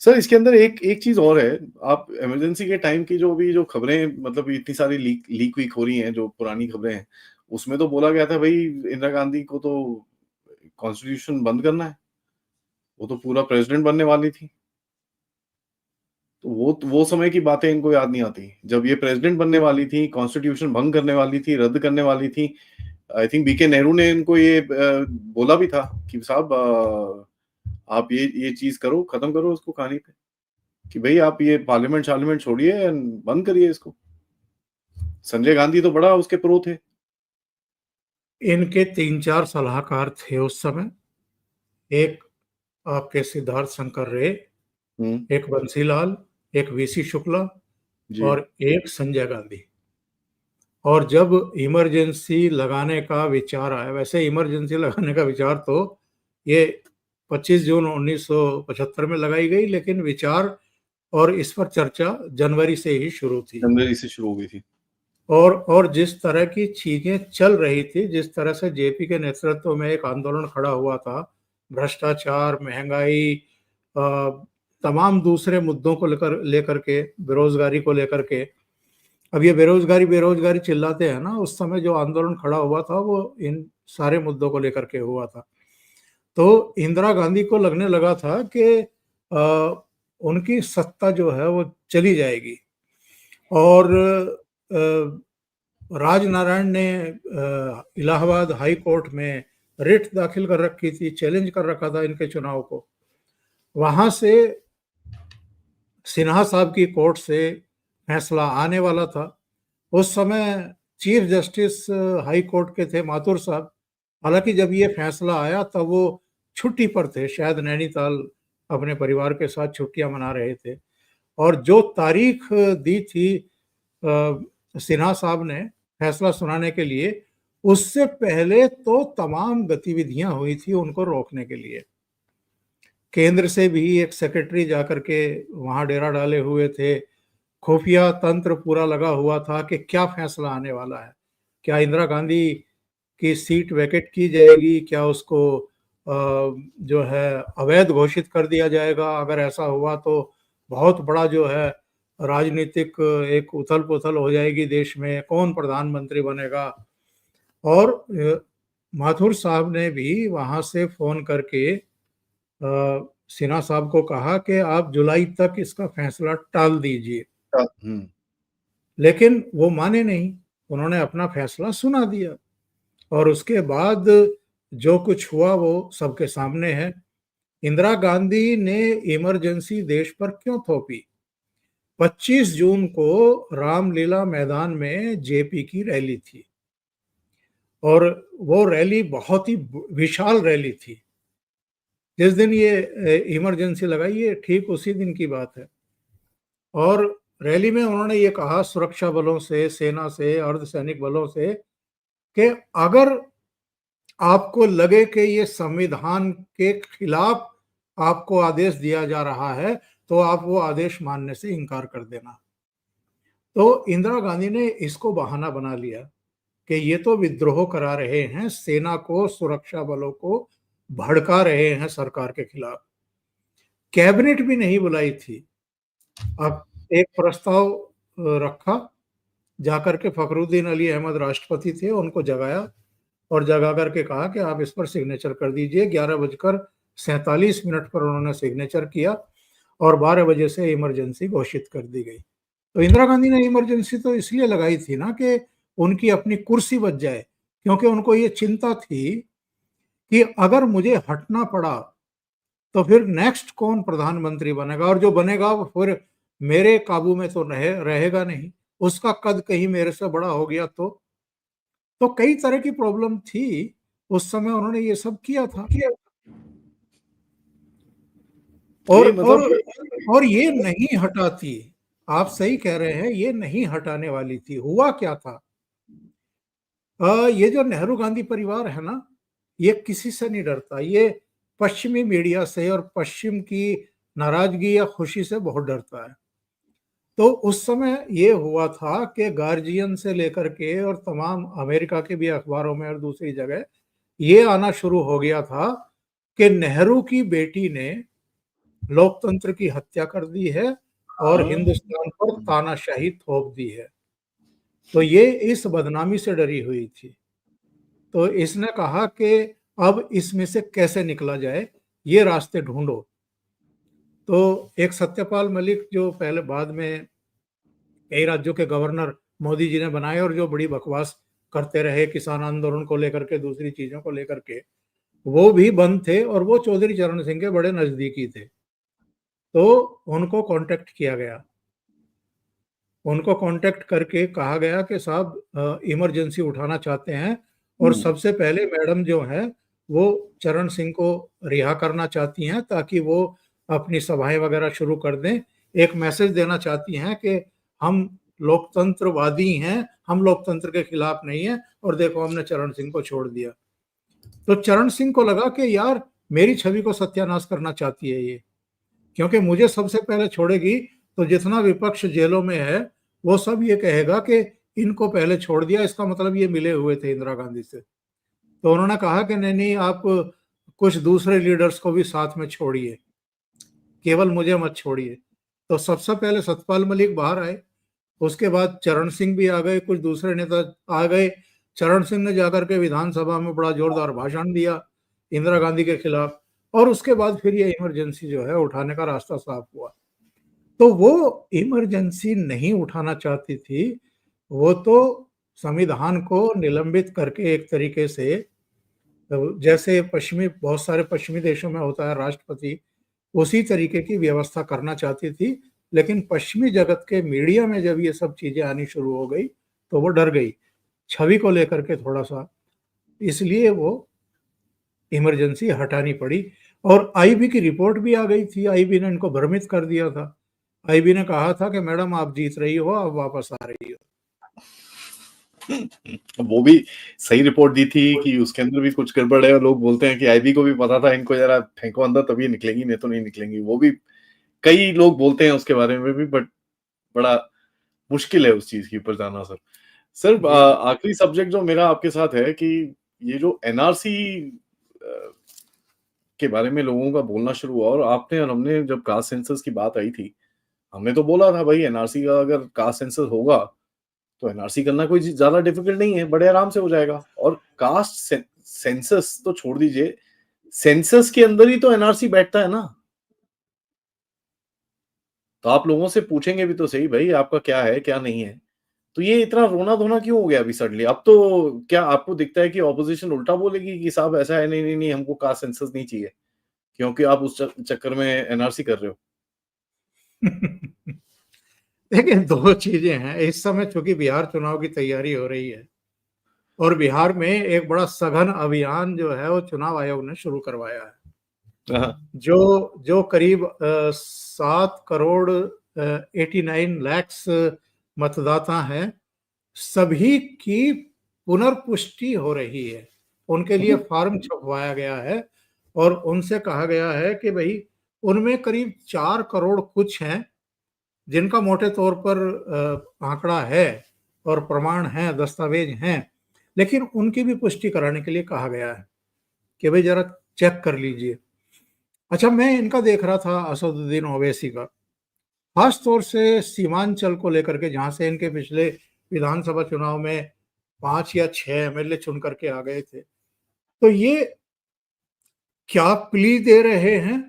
सर इसके अंदर एक चीज और है। आप इमरजेंसी के टाइम की जो अभी जो खबरें मतलब इतनी सारी लीक वीक हो रही हैं, जो पुरानी खबरें हैं, उसमें तो बोला गया था भाई इंदिरा गांधी को तो कॉन्स्टिट्यूशन बंद करना है, वो तो पूरा प्रेसिडेंट बनने वाली थी। तो वो समय की बातें इनको याद नहीं आती, जब ये प्रेसिडेंट बनने वाली थी, कॉन्स्टिट्यूशन भंग करने वाली थी, रद्द करने वाली थी। आई थिंक बीके नेहरू ने इनको ये बोला भी था कि साहब आप ये चीज करो, खत्म करो उसको कहानी पे, कि भाई आप ये पार्लियामेंट छोड़िए, बंद करिए इसको। संजय गांधी तो बड़ा उसके प्रो थे। इनके 3-4 सलाहकार थे उस समय। एक आपके सिद्धार्थ शंकर रे, एक बंसीलाल, एक वीसी शुक्ला और एक संजय गांधी। और जब इमरजेंसी लगाने का विचार आया, वैसे इमरजेंसी लगाने का विचार तो ये 25 जून 1975 में लगाई गई, लेकिन विचार और इस पर चर्चा जनवरी से ही शुरू थी। जनवरी से शुरू हो गई थी। और जिस तरह की चीजें चल रही थी, जिस तरह से जेपी के नेतृत्व में एक आंदोलन खड़ा हुआ था, भ्रष्टाचार, महंगाई, तमाम दूसरे मुद्दों को लेकर के, बेरोजगारी को लेकर के। अब ये बेरोजगारी चिल्लाते हैं ना, उस समय जो आंदोलन खड़ा हुआ था वो इन सारे मुद्दों को लेकर के हुआ था। तो इंदिरा गांधी को लगने लगा था कि उनकी सत्ता जो है वो चली जाएगी। और राजनारायण ने इलाहाबाद हाई कोर्ट में रिट दाखिल कर रखी थी, चैलेंज कर रखा था इनके चुनाव को। वहां से सिन्हा साहब की कोर्ट से फैसला आने वाला था। उस समय चीफ जस्टिस हाई कोर्ट के थे माथुर साहब। हालांकि जब ये फैसला आया तब वो छुट्टी पर थे, शायद नैनीताल अपने परिवार के साथ छुट्टियां मना रहे थे। और जो तारीख दी थी सिन्हा साहब ने फैसला सुनाने के लिए, उससे पहले तो तमाम गतिविधियां हुई थी उनको रोकने के लिए। केंद्र से भी एक सेक्रेटरी जाकर के वहां डेरा डाले हुए थे। खुफिया तंत्र पूरा लगा हुआ था कि क्या फैसला आने वाला है। क्या इंदिरा गांधी की सीट वैकेट की जाएगी? क्या उसको जो है अवैध घोषित कर दिया जाएगा? अगर ऐसा हुआ तो बहुत बड़ा जो है राजनीतिक एक उथल-पुथल हो जाएगी देश में। कौन प्रधानमंत्री बनेगा? और माथुर साहब ने भी वहां से फोन करके सिन्हा साहब को कहा कि आप जुलाई तक इसका फैसला टाल दीजिए। हम्म, लेकिन वो माने नहीं, उन्होंने अपना फैसला सुना दिया। और उसके बाद जो कुछ हुआ वो सबके सामने है। इंदिरा गांधी ने इमरजेंसी देश पर क्यों थोपी? 25 जून को रामलीला मैदान में जेपी की रैली थी और वो रैली बहुत ही विशाल रैली थी। जिस दिन ये इमरजेंसी लगाई, ये ठीक उसी दिन की बात है। और रैली में उन्होंने ये कहा सुरक्षा बलों से, सेना से, अर्धसैनिक बलों से कि अगर आपको लगे कि ये संविधान के खिलाफ आपको आदेश दिया जा रहा है तो आप वो आदेश मानने से इनकार कर देना। तो इंदिरा गांधी ने इसको बहाना बना लिया कि ये तो विद्रोह करा रहे हैं, सेना को, सुरक्षा बलों को भड़का रहे हैं सरकार के खिलाफ। कैबिनेट भी नहीं बुलाई थी। अब एक प्रस्ताव रखा, जाकर के फखरुद्दीन अली अहमद राष्ट्रपति थे, उनको जगाया और जगा करके कहा कि आप इस पर सिग्नेचर कर दीजिए। 11:47 पर उन्होंने सिग्नेचर किया और 12 बजे से इमरजेंसी घोषित कर दी गई। तो इंदिरा गांधी ने इमरजेंसी तो इसलिए लगाई थी ना कि उनकी अपनी कुर्सी बच जाए, क्योंकि उनको ये चिंता थी कि अगर मुझे हटना पड़ा तो फिर नेक्स्ट कौन प्रधानमंत्री बनेगा, और जो बनेगा वो फिर मेरे काबू में तो रहेगा नहीं, उसका कद कहीं मेरे से बड़ा हो गया तो कई तरह की प्रॉब्लम थी। उस समय उन्होंने ये सब किया था। और ये नहीं हटाती। आप सही कह रहे हैं, ये नहीं हटाने वाली थी। हुआ क्या था, ये जो नेहरू गांधी परिवार है ना, ये किसी से नहीं डरता। ये पश्चिमी मीडिया से और पश्चिम की नाराजगी या खुशी से बहुत डरता है। तो उस समय ये हुआ था कि गार्जियन से लेकर के और तमाम अमेरिका के भी अखबारों में और दूसरी जगह ये आना शुरू हो गया था कि नेहरू की बेटी ने लोकतंत्र की हत्या कर दी है और हिंदुस्तान पर तानाशाही थोप दी है। तो ये इस बदनामी से डरी हुई थी। तो इसने कहा कि अब इसमें से कैसे निकला जाए, ये रास्ते ढूंढो। तो एक सत्यपाल मलिक, जो पहले बाद में कई राज्यों के गवर्नर मोदी जी ने बनाए और जो बड़ी बकवास करते रहे किसान आंदोलन को लेकर के, दूसरी चीजों को लेकर के, वो भी बंद थे और वो चौधरी चरण सिंह के बड़े नजदीकी थे। तो उनको कांटेक्ट किया गया। उनको कांटेक्ट करके कहा गया कि साहब इमरजेंसी उठाना चाहते हैं और सबसे पहले मैडम जो है वो चरण सिंह को रिहा करना चाहती हैं ताकि वो अपनी सभाएं वगैरह शुरू कर दें। एक मैसेज देना चाहती हैं कि हम लोकतंत्रवादी हैं, हम लोकतंत्र के खिलाफ नहीं है और देखो हमने चरण सिंह को छोड़ दिया। तो चरण सिंह को लगा कि यार मेरी छवि को सत्यानाश करना चाहती है ये, क्योंकि मुझे सबसे पहले छोड़ेगी तो जितना विपक्ष जेलों में है वो सब ये कहेगा कि इनको पहले छोड़ दिया, इसका मतलब ये मिले हुए थे इंदिरा गांधी से। तो उन्होंने कहा कि नहीं, आप कुछ दूसरे लीडर्स को भी साथ में छोड़िए, केवल मुझे मत छोड़िए। तो सबसे पहले सत्यपाल मलिक बाहर आए, उसके बाद चरण सिंह भी आ गए, कुछ दूसरे नेता आ गए। चरण सिंह ने जाकर के विधानसभा में बड़ा जोरदार भाषण दिया इंदिरा गांधी के खिलाफ और उसके बाद फिर ये इमरजेंसी जो है उठाने का रास्ता साफ हुआ। तो वो इमरजेंसी नहीं उठाना चाहती थी, वो तो संविधान को निलंबित करके एक तरीके से, जैसे बहुत सारे पश्चिमी देशों में होता है राष्ट्रपति, उसी तरीके की व्यवस्था करना चाहती थी। लेकिन पश्चिमी जगत के मीडिया में जब ये सब चीजें आनी शुरू हो गई तो वो डर गई छवि को लेकर के थोड़ा सा, इसलिए वो इमरजेंसी हटानी पड़ी। और आईबी की रिपोर्ट भी आ गई थी, आईबी ने इनको भ्रमित कर दिया था। आईबी ने कहा था कि मैडम आप जीत रही हो, आप वापस आ रही हो। वो भी सही रिपोर्ट दी थी कि उसके अंदर भी कुछ गड़बड़ है, और लोग बोलते हैं कि आईबी को भी पता था इनको जरा फेंको अंदर तभी निकलेंगी, नहीं तो नहीं निकलेंगी। वो भी कई लोग बोलते हैं उसके बारे में भी, बट बड़ा मुश्किल है उस चीज के ऊपर जाना सर। सर जी आखिरी सब्जेक्ट जो मेरा आपके साथ है कि ये जो एनआरसी के बारे में लोगों का बोलना शुरू हुआ, और आपने और हमने जब कास्ट सेंसस की बात आई थी, हमने तो बोला था भाई एनआरसी का अगर कास्ट सेंसस होगा तो एनआरसी करना कोई ज्यादा डिफिकल्ट नहीं है, बड़े आराम से हो जाएगा। और कास्ट सेंसस तो छोड़ दीजिए, सेंसस के अंदर ही तो एनआरसी बैठता है ना। तो आप लोगों से पूछेंगे भी तो सही भाई आपका क्या है क्या नहीं है। तो ये इतना रोना धोना क्यों हो गया अभी सडनली? अब तो क्या आपको दिखता है कि ऑपोजिशन उल्टा बोलेगी कि साहब ऐसा है, नहीं नहीं नहीं हमको कास्ट सेंसस नहीं चाहिए, क्योंकि आप उस चक्कर में एनआरसी कर रहे हो? देखिए, दो चीजें हैं इस समय। चूंकि बिहार चुनाव की तैयारी हो रही है और बिहार में एक बड़ा सघन अभियान जो है वो चुनाव आयोग ने शुरू करवाया है। हाँ, जो जो करीब 7 करोड़ 89 लैक्स मतदाता हैं, सभी की पुनर्पुष्टि हो रही है। उनके लिए फॉर्म छपवाया गया है और उनसे कहा गया है कि भाई उनमें करीब 4 करोड़ कुछ हैं जिनका मोटे तौर पर आंकड़ा है और प्रमाण है, दस्तावेज हैं, लेकिन उनकी भी पुष्टि कराने के लिए कहा गया है कि भाई जरा चेक कर लीजिए। अच्छा, मैं इनका देख रहा था असदुद्दीन ओवैसी का, खास तौर से सीमांचल को लेकर के, जहां से इनके पिछले विधानसभा चुनाव में 5 या 6 एमएलए चुन करके आ गए थे। तो ये क्या प्ली दे रहे हैं?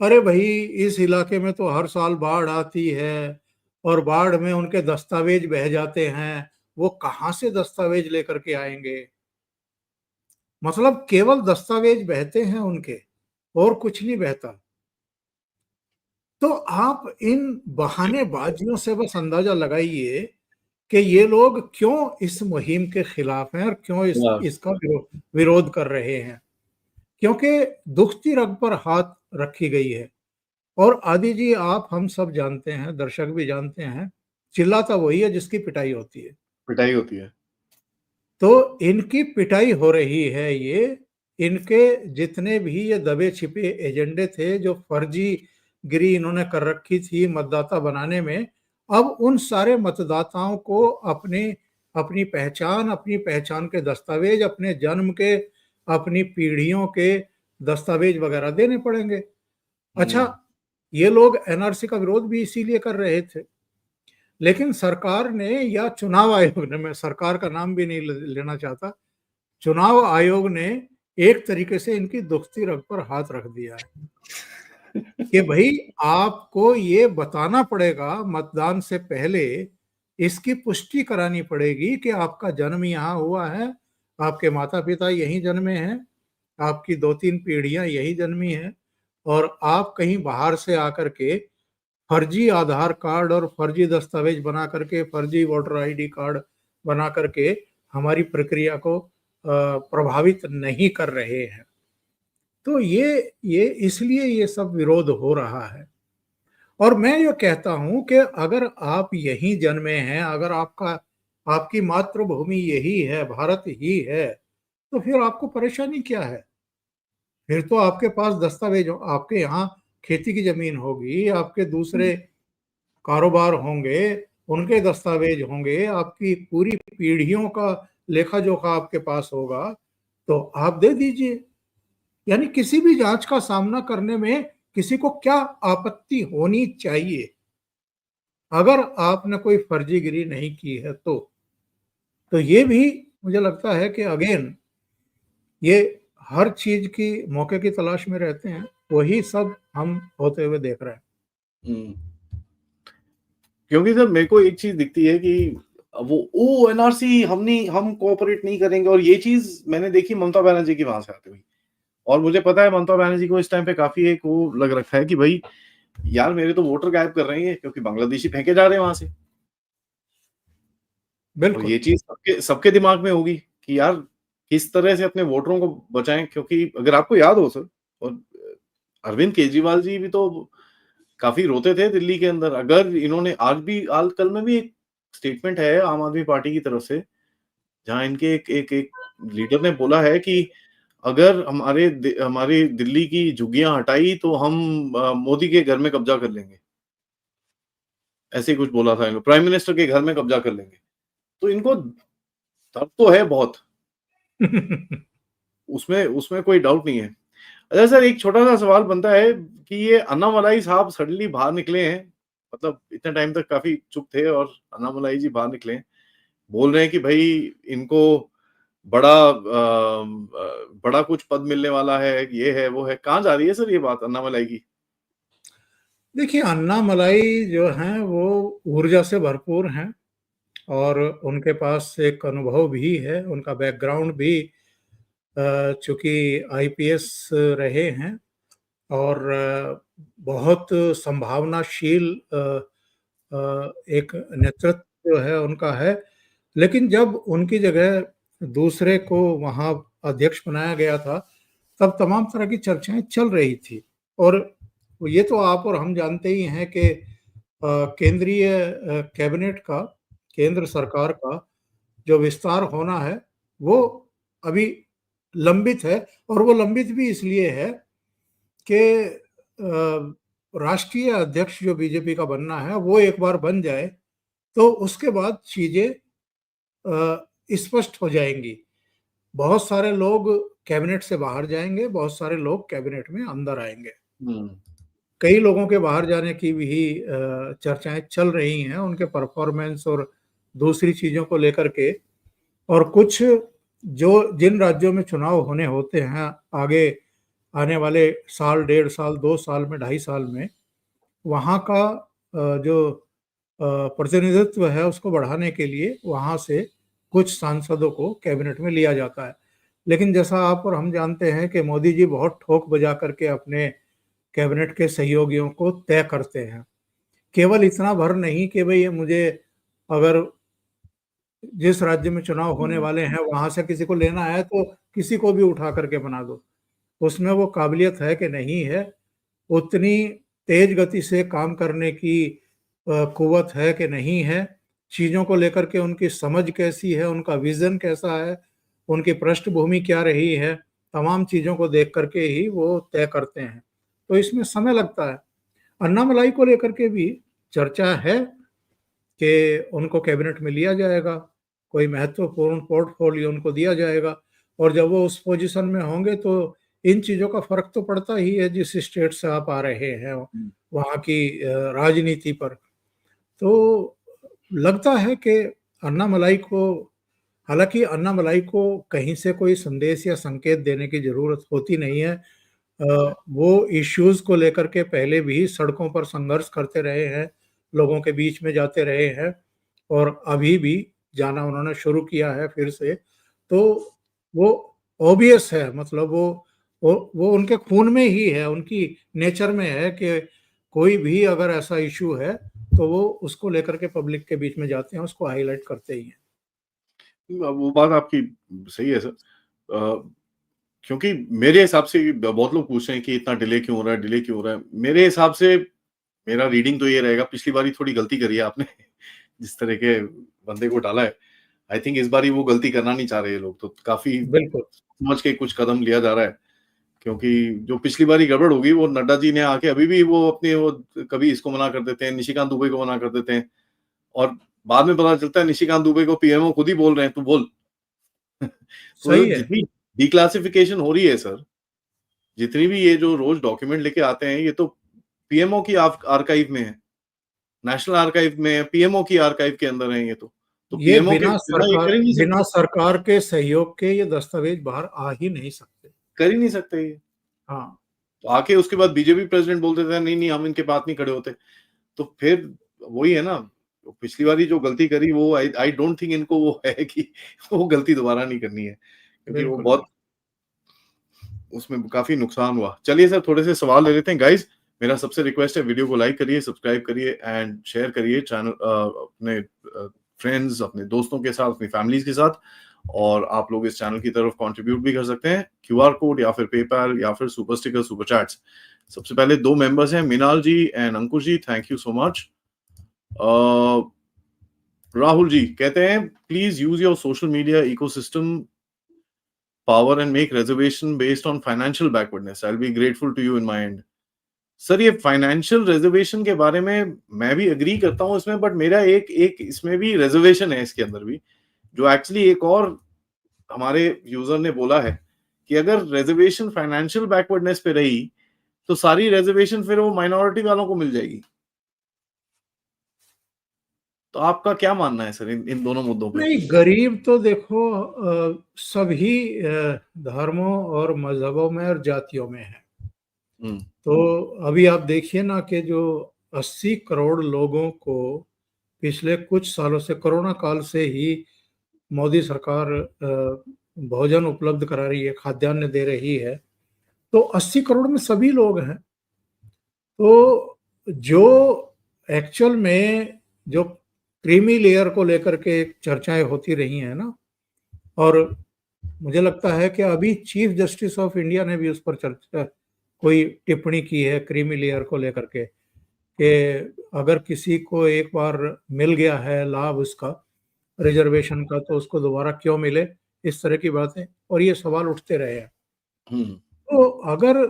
अरे भाई, इस इलाके में तो हर साल बाढ़ आती है और बाढ़ में उनके दस्तावेज बह जाते हैं, वो कहां से दस्तावेज लेकर के आएंगे? मतलब केवल दस्तावेज बहते हैं उनके, और कुछ नहीं बहता। तो आप इन बहानेबाजियों से बस अंदाजा लगाइए कि ये लोग क्यों इस मुहिम के खिलाफ हैं और क्यों हाँ, इसका विरोध कर रहे हैं। क्योंकि दुखती रग पर हाथ रखी गई है। और आदि जी, आप हम सब जानते हैं, दर्शक भी जानते हैं, चिल्लाता वही है जिसकी पिटाई होती है। पिटाई होती है। तो इनकी पिटाई हो रही है। ये इनके जितने भी ये दबे छिपे एजेंडे थे, जो फर्जी गिरी इन्होंने कर रखी थी मतदाता बनाने में, अब उन सारे मतदाताओं को अपनी अपनी पहचान के दस्तावेज, अपने जन्म के, अपनी पीढ़ियों के दस्तावेज वगैरह देने पड़ेंगे। अच्छा, ये लोग एनआरसी का विरोध भी इसीलिए कर रहे थे, लेकिन सरकार ने या चुनाव आयोग ने, मैं सरकार का नाम भी नहीं लेना चाहता, चुनाव आयोग ने एक तरीके से इनकी दुखती रग पर हाथ रख दिया है कि भाई आपको ये बताना पड़ेगा मतदान से पहले, इसकी पुष्टि करानी पड़ेगी कि आपका जन्म यहाँ हुआ है, आपके माता पिता यहीं जन्मे हैं, आपकी 2-3 पीढ़ियां यहीं जन्मी हैं, और आप कहीं बाहर से आकर के फर्जी आधार कार्ड और फर्जी दस्तावेज बना करके, फर्जी वोटर आईडी कार्ड बना करके हमारी प्रक्रिया को प्रभावित नहीं कर रहे हैं। तो ये इसलिए ये सब विरोध हो रहा है। और मैं ये कहता हूं कि अगर आप यहीं जन्मे हैं, अगर आपकी मातृभूमि यही है, भारत ही है, तो फिर आपको परेशानी क्या है? फिर तो आपके पास दस्तावेज, आपके यहाँ खेती की जमीन होगी, आपके दूसरे कारोबार होंगे, उनके दस्तावेज होंगे, आपकी पूरी पीढ़ियों का लेखा जोखा आपके पास होगा, तो आप दे दीजिए। यानी किसी भी जांच का सामना करने में किसी को क्या आपत्ति होनी चाहिए, अगर आपने कोई फर्जीगिरी नहीं की है तो ये भी मुझे लगता है कि अगेन ये हर चीज की मौके की तलाश में रहते हैं, वही सब हम होते हुए देख रहे हैं। हम्म। क्योंकि सर मेरे को एक चीज दिखती है कि वो ओ एनआरसी हम कोऑपरेट नहीं करेंगे, और ये चीज मैंने देखी ममता बनर्जी की वहां से आते हुई। और मुझे पता है ममता बनर्जी को इस टाइम पे काफी एक वो लग रखा है कि भाई यार मेरे तो वोटर गायब कर रहे हैं क्योंकि बांग्लादेशी फेंके जा रहे हैं वहां से। और बिल्कुल। ये चीज सबके सबके दिमाग में होगी कि यार किस तरह से अपने वोटरों को बचाएं, क्योंकि अगर आपको याद हो सर, और अरविंद केजरीवाल जी भी तो काफी रोते थे दिल्ली के अंदर। अगर इन्होंने आज कल में भी एक स्टेटमेंट है आम आदमी पार्टी की तरफ से जहां इनके एक लीडर ने बोला है कि अगर हमारी दिल्ली की झुग्गियां हटाई तो हम मोदी के घर में कब्जा कर लेंगे, ऐसे ही कुछ बोला था इन्होंने, प्राइम मिनिस्टर के घर में कब्जा कर लेंगे। तो इनको दर्द तो है बहुत, उसमें उसमें कोई डाउट नहीं है। अच्छा सर, एक छोटा सा सवाल बनता है कि ये अन्नामलाई साहब सडनली बाहर निकले हैं, मतलब इतने टाइम तक काफी चुप थे और अन्नामलाई जी बाहर निकले हैं, बोल रहे हैं कि भाई इनको बड़ा कुछ पद मिलने वाला है, ये है वो है। कहाँ जा रही है सर ये बात अन्नामलाई की? देखिए, अन्नामलाई जो हैं वो ऊर्जा से भरपूर हैं और उनके पास एक अनुभव भी है, उनका बैकग्राउंड भी चूंकि आईपीएस रहे हैं और बहुत संभावनाशील एक नेतृत्व जो है उनका है। लेकिन जब उनकी जगह दूसरे को वहाँ अध्यक्ष बनाया गया था, तब तमाम तरह की चर्चाएं चल रही थी और ये तो आप और हम जानते ही हैं कि केंद्रीय कैबिनेट का, केंद्र सरकार का जो विस्तार होना है वो अभी लंबित है और वो लंबित भी इसलिए है कि राष्ट्रीय अध्यक्ष जो बीजेपी का बनना है वो एक बार बन जाए तो उसके बाद चीजें स्पष्ट हो जाएंगी। बहुत सारे लोग कैबिनेट से बाहर जाएंगे, बहुत सारे लोग कैबिनेट में अंदर आएंगे। कई लोगों के बाहर जाने की भी चर्चाएं चल रही हैं उनके परफॉर्मेंस और दूसरी चीजों को लेकर के, और कुछ जो जिन राज्यों में चुनाव होने होते हैं आगे आने वाले साल, 1.5 साल, 2 साल में, 2.5 साल में, वहाँ का जो प्रतिनिधित्व है उसको बढ़ाने के लिए वहाँ से कुछ सांसदों को कैबिनेट में लिया जाता है। लेकिन जैसा आप और हम जानते हैं कि मोदी जी बहुत ठोक बजा करके अपने कैबिनेट के सहयोगियों को तय करते हैं। केवल इतना भर नहीं कि भाई मुझे अगर जिस राज्य में चुनाव होने वाले हैं वहां से किसी को लेना है तो किसी को भी उठा करके बना दो, उसमें वो काबिलियत है कि नहीं है, उतनी तेज गति से काम करने की कुव्वत है कि नहीं है, चीज़ों को लेकर के उनकी समझ कैसी है, उनका विजन कैसा है, उनकी पृष्ठभूमि क्या रही है, तमाम चीज़ों को देख करके ही वो तय करते हैं। तो इसमें समय लगता है। अन्नामलाई को लेकर के भी चर्चा है कि उनको कैबिनेट में लिया जाएगा, कोई महत्वपूर्ण पोर्टफोलियो उनको दिया जाएगा और जब वो उस पोजीशन में होंगे तो इन चीज़ों का फर्क तो पड़ता ही है जिस स्टेट से आप आ रहे हैं वहाँ की राजनीति पर। तो लगता है कि अन्नामलाई को, हालांकि अन्नामलाई को कहीं से कोई संदेश या संकेत देने की जरूरत होती नहीं है। वो इश्यूज को लेकर के पहले भी सड़कों पर संघर्ष करते रहे हैं, लोगों के बीच में जाते रहे हैं और अभी भी जाना उन्होंने शुरू किया है फिर से। तो वो ऑब्वियस है, मतलब वो उनके खून में ही है, उनकी नेचर में है कि कोई भी अगर ऐसा इशू है तो वो उसको लेकर के पब्लिक के बीच में जाते हैं, उसको हाईलाइट करते ही हैं। वो बात आपकी सही है सर, क्योंकि मेरे हिसाब से बहुत लोग पूछ रहे हैं कि इतना डिले क्यों हो रहा है, डिले क्यों हो रहा है। मेरे हिसाब से मेरा रीडिंग तो ये रहेगा, पिछली बारी थोड़ी गलती करी है आपने जिस तरह के बंदे को डाला है, आई थिंक इस बारी वो गलती करना नहीं चाह रहे लोग, तो काफी बिल्कुल समझ के कुछ कदम लिया जा रहा है। क्योंकि जो पिछली बारी गड़बड़ होगी वो नड्डा जी ने आके अभी भी वो अपने वो कभी इसको मना कर देते हैं, निशिकांत दुबे को मना कर देते हैं और बाद में पता चलता है निशिकांत दुबे को पीएमओ खुद ही बोल रहे हैं तू बोल। तो सही है। जितनी डिक्लासिफिकेशन हो रही है सर, जितनी भी ये जो रोज डॉक्यूमेंट लेके आते हैं, ये तो पीएमओ की आर्काइव में है, नेशनल आर्काइव में है, पीएमओ की आर्काइव के अंदर है ये तो ये पीएमओ के बिना सरकार के सहयोग के ये दस्तावेज बाहर आ ही नहीं सकते, कर ही नहीं सकते ये। हाँ, तो आके उसके बाद बीजेपी प्रेसिडेंट बोलते थे नहीं हम इनके बात नहीं खड़े होते, तो फिर वही है ना, पिछली बारी जो गलती करी वो आई डोंट थिंक इनको वो है कि वो गलती दोबारा नहीं करनी है, क्योंकि वो बहुत उसमें काफी नुकसान हुआ। चलिए सर, थोड़े से सवाल ले लेते हैं गाइस। मेरा सबसे रिक्वेस्ट है, वीडियो को लाइक करिए, सब्सक्राइब करिए एंड शेयर करिए चैनल अपने फ्रेंड्स, अपने दोस्तों के साथ, अपनी फैमिलीज के साथ। और आप लोग इस चैनल की तरफ कंट्रीब्यूट भी कर सकते हैं, क्यूआर कोड या फिर पेपैल या फिर सुपर स्टिकर, सुपर चैट्स। सबसे पहले 2 मेंबर्स हैं, Minal ji and Ankush ji, thank you so much. Rahul ji कहते हैं please use your social media ecosystem power and make reservation based on financial backwardness. I will be grateful to you in my end. Sir ये financial reservation के बारे में मैं भी agree करता हूं इसमें, बट मेरा एक एक इसमें भी रिजर्वेशन है इसके अंदर भी, जो एक्चुअली एक और हमारे यूजर ने बोला है कि अगर रिजर्वेशन फाइनेंशियल बैकवर्डनेस पे रही तो सारी रिजर्वेशन फिर वो माइनॉरिटी वालों को मिल जाएगी। तो आपका क्या मानना है सर इन दोनों मुद्दों पे? नहीं, गरीब तो देखो सभी धर्मों और मजहबों में और जातियों में है। तो अभी आप देखिए ना कि जो 80 करोड़ लोगों को पिछले कुछ सालों से, कोरोना काल से ही मोदी सरकार भोजन उपलब्ध करा रही है, खाद्यान्न दे रही है। तो 80 करोड़ में सभी लोग हैं। तो जो एक्चुअल में जो क्रीमी लेयर को लेकर के चर्चाएं होती रही हैं ना, और मुझे लगता है कि अभी चीफ जस्टिस ऑफ इंडिया ने भी उस पर चर्चा कोई टिप्पणी की है क्रीमी लेयर को लेकर के, कि अगर किसी को एक बार मिल गया है लाभ उसका रिजर्वेशन का तो उसको दोबारा क्यों मिले, इस तरह की बातें, और ये सवाल उठते रहे हैं। तो अगर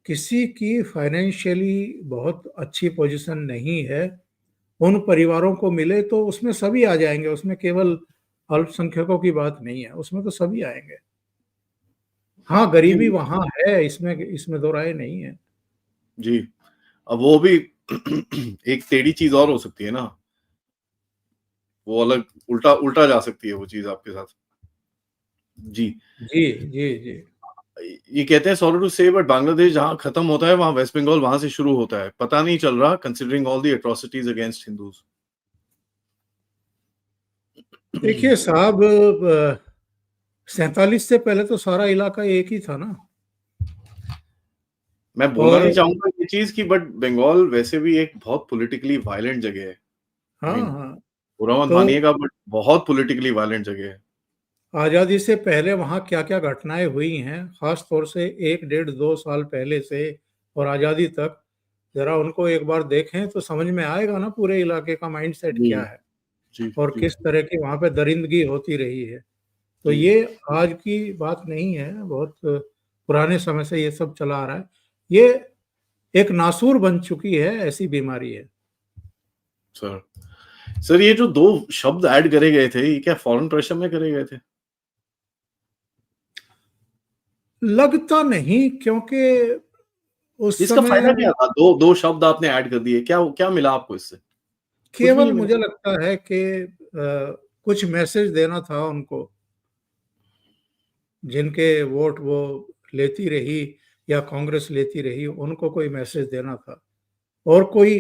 किसी की फाइनेंशियली बहुत अच्छी पोजीशन नहीं है, उन परिवारों को मिले तो उसमें सभी आ जाएंगे, उसमें केवल अल्पसंख्यकों की बात नहीं है, उसमें तो सभी आएंगे। हाँ, गरीबी वहां है, इसमें दो राय नहीं है जी। अब वो भी एक टेढ़ी चीज और हो सकती है ना, वो अलग उल्टा उल्टा जा सकती है वो चीज आपके साथ। जी जी जी जी। ये कहते हैं सॉरी टू से, बट बांग्लादेश जहां खत्म होता है वहां वेस्ट बंगाल वहां से शुरू होता है, पता नहीं चल रहा considering all the atrocities against Hindus. देखिए साहब, 47 से पहले तो सारा इलाका एक ही था ना। मैं बोलना और नहीं चाहूंगा ये चीज की, बट बंगाल वैसे भी एक बहुत पॉलिटिकली वायलेंट जगह है। हाँ I mean, हाँ, बुरा मत तो मानिएगा, बट बहुत पॉलिटिकली वायलेंट जगह है। आज़ादी से पहले वहाँ क्या क्या घटनाएं हुई हैं, खास तौर से 1 डेढ़ 2 साल पहले से और आज़ादी तक, जरा उनको एक बार देखें तो समझ में आएगा ना पूरे इलाके का माइंडसेट जी क्या है जी और जी किस तरह की वहाँ पे दरिंदगी होती रही है। तो जी ये आज की बात नहीं है, बहुत पुराने समय से ये सब चला आ रहा है। ये एक नासूर बन चुकी है, ऐसी बीमारी है। सर। सर ये जो 2 शब्द ऐड करे गए थे, ये क्या फॉरेन प्रेशर में करे गए थे? लगता नहीं, क्योंकि उस इसका समय फायदा क्या था? दो शब्द आपने ऐड कर दिए, क्या क्या मिला आपको इससे? कुछ भी केवल नहीं मिला। मुझे लगता है कि कुछ मैसेज देना था उनको, जिनके वोट वो लेती रही या कांग्रेस लेती रही, उनको कोई मैसेज देना था, और कोई